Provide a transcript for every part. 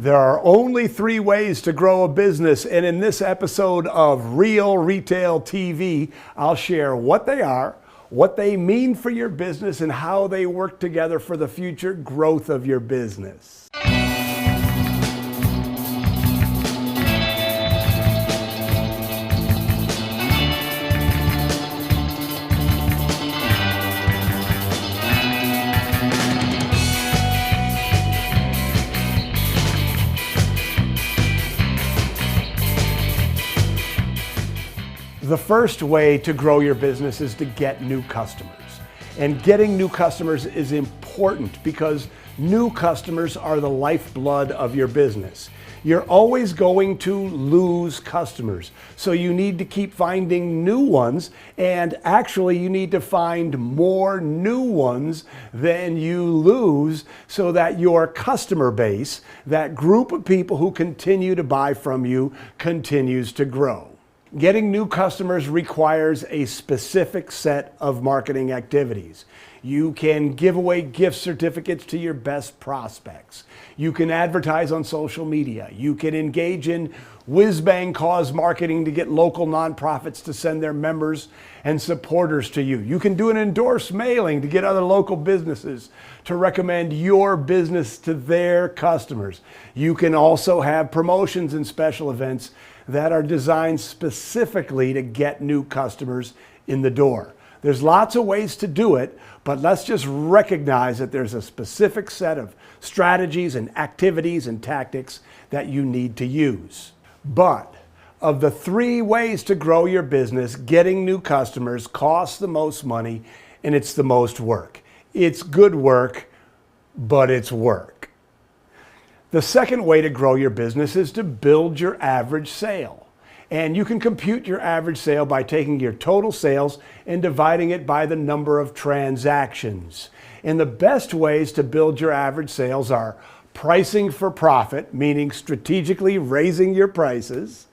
There are only 3 ways to grow a business, and in this episode of Real Retail TV, I'll share what they are, what they mean for your business, and how they work together for the future growth of your business. The first way to grow your business is to get new customers. And getting new customers is important because new customers are the lifeblood of your business. You're always going to lose customers. So you need to keep finding new ones, and actually you need to find more new ones than you lose so that your customer base, that group of people who continue to buy from you, continues to grow. Getting new customers requires a specific set of marketing activities. You can give away gift certificates to your best prospects. You can advertise on social media. You can engage in whiz-bang cause marketing to get local nonprofits to send their members and supporters to you. You can do an endorsed mailing to get other local businesses to recommend your business to their customers. You can also have promotions and special events that are designed specifically to get new customers in the door. There's lots of ways to do it, but let's just recognize that there's a specific set of strategies and activities and tactics that you need to use. But of the 3 ways to grow your business, getting new customers costs the most money and it's the most work. It's good work, but it's work. The second way to grow your business is to build your average sale. And you can compute your average sale by taking your total sales and dividing it by the number of transactions. And the best ways to build your average sales are pricing for profit, meaning strategically raising your prices,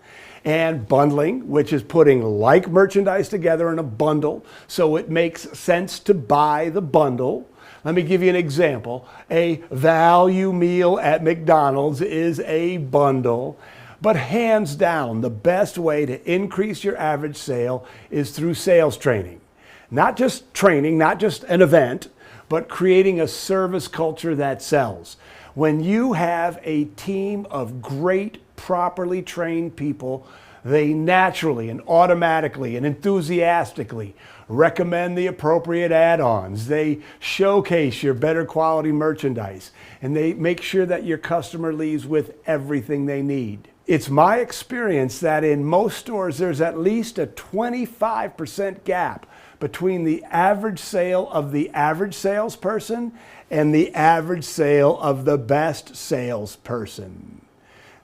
and bundling, which is putting like merchandise together in a bundle so it makes sense to buy the bundle. Let me give you an example. A value meal at McDonald's is a bundle, but hands down, the best way to increase your average sale is through sales training. Not just training, not just an event, but creating a service culture that sells. When you have a team of great, properly trained people, they naturally and automatically and enthusiastically recommend the appropriate add-ons. They showcase your better quality merchandise, and they make sure that your customer leaves with everything they need. It's my experience that in most stores, there's at least a 25% gap between the average sale of the average salesperson and the average sale of the best salesperson.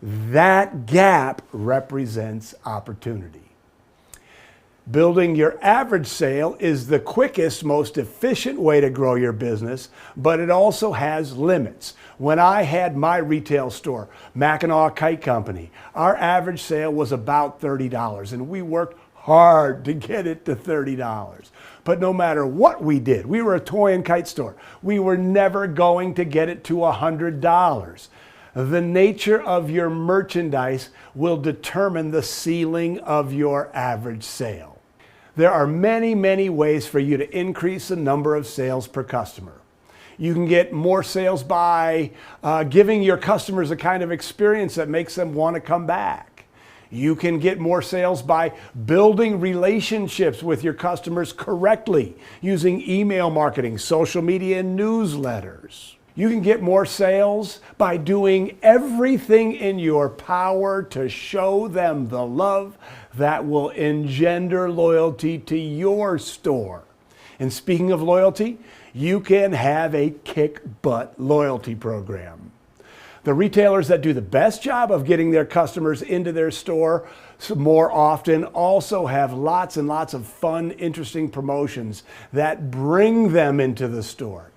That gap represents opportunity. Building your average sale is the quickest, most efficient way to grow your business, but it also has limits. When I had my retail store, Mackinac Kite Company, our average sale was about $30, and we worked hard to get it to $30. But no matter what we did, we were a toy and kite store, we were never going to get it to $100. The nature of your merchandise will determine the ceiling of your average sale. There are many, many ways for you to increase the number of sales per customer. You can get more sales by giving your customers a kind of experience that makes them want to come back. You can get more sales by building relationships with your customers correctly using email marketing, social media, and newsletters. You can get more sales by doing everything in your power to show them the love that will engender loyalty to your store. And speaking of loyalty, you can have a kick-butt loyalty program. The retailers that do the best job of getting their customers into their store more often also have lots and lots of fun, interesting promotions that bring them into the store.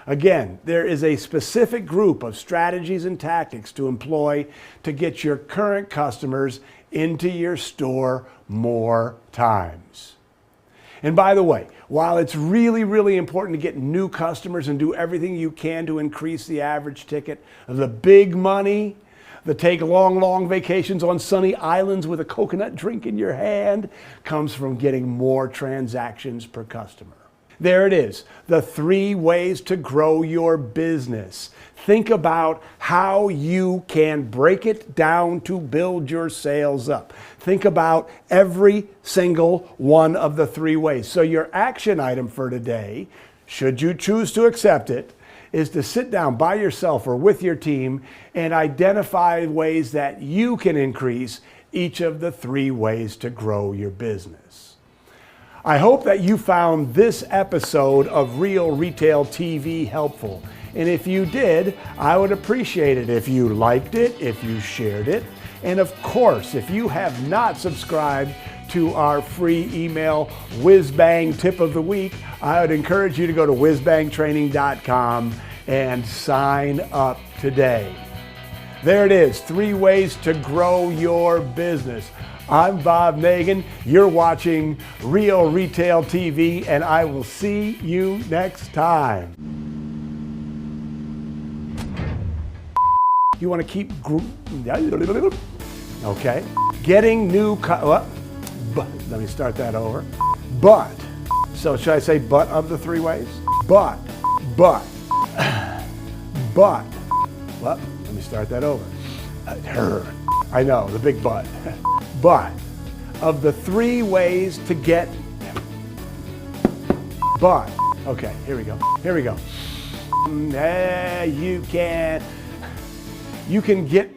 Again, there is a specific group of strategies and tactics to employ to get your current customers into your store more times. And by the way, while it's really, really important to get new customers and do everything you can to increase the average ticket, the big money, The take long vacations on sunny islands with a coconut drink in your hand comes from getting more transactions per customer. There it is, the 3 ways to grow your business. Think about how you can break it down to build your sales up. Think about every single one of the 3 ways. So your action item for today, should you choose to accept it, is to sit down by yourself or with your team and identify ways that you can increase each of the 3 ways to grow your business. I hope that you found this episode of Real Retail TV helpful. And if you did, I would appreciate it if you liked it, if you shared it. And of course, if you have not subscribed to our free email Whiz Bang Tip of the Week, I would encourage you to go to whizbangtraining.com and sign up today. There it is, 3 ways to grow your business. I'm Bob Nagin. You're watching Real Retail TV, and I will see you next time. You want to keep okay. Getting new let me start that over. But, so should I say but of the 3 ways? But, well, let me start that over. I know, the big but. But, of the 3 ways to get, but, okay, here we go. You can get